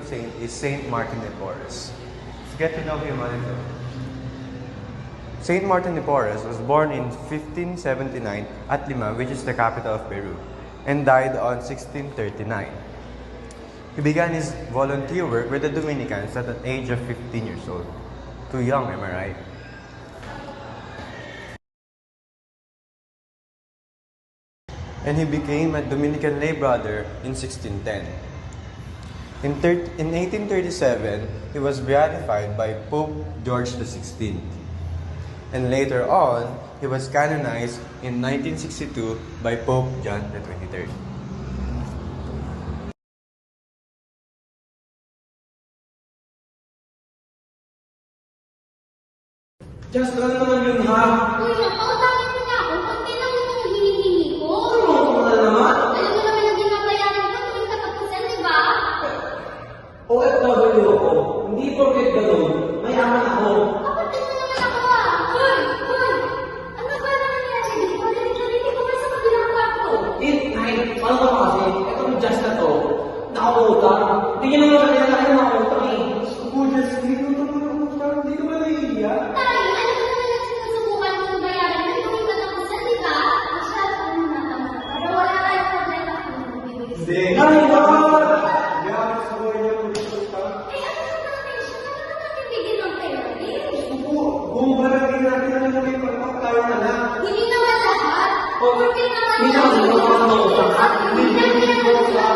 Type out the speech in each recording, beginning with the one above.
saint is Saint Martin de Porres. Let's get to know him a little. Saint Martin de Porres was born in 1579 at Lima, which is the capital of Peru, and died on 1639. He began his volunteer work with the Dominicans at the age of 15 years old. Too young, am I right? And he became a Dominican lay brother in 1610. In 1837, he was beatified by Pope George XVI. And later on, he was canonized in 1962 by Pope John XXIII. Just lang naman yun, ha? Kuya, pautangin mo na ako. Kunti lang yung hinihingi ko. Ano mo na naman? Alam mo naman ang binabayaran ko tuwing katapusan, di ba? OFW ako. Hindi porket gano'n. Mayaman ako. Kapatid mo naman ako ah. Hoy! Hoy! Ano ba na nangyari dito? Narinig ko ba sa kabilang kwarto? Paano ka kasi? Itong just na to. Nakautang. Hindi nyo naman kanila kayo nakautang eh. Ako, just hindi ko naman nakautang. Hindi ka ba naiiyak? Tay, alam mo naman ang sinusubukan kong bayaran ng tuwing katapusan, di ba? Masyado ko muna naman. Para wala tayong problema kung bibigay. Hindi. Ay, baka! Eh, ano naman natin? Siya naman natin bigyan ng pera eh. Bumaragin natin na naman yung pagpapakayo na lang. Hindi naman lahat. Porque naman Hindi naman lahat. nakautang ha? Hindi naman lahat.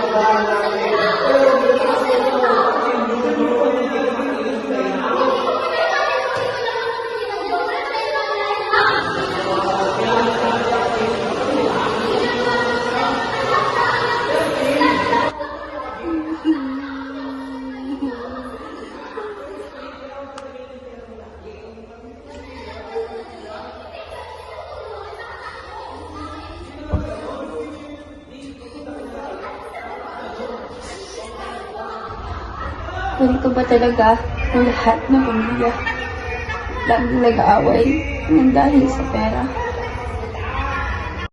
Ganito ba talaga ang lahat ng pamilya? Laging nag-aaway ng dahil sa pera.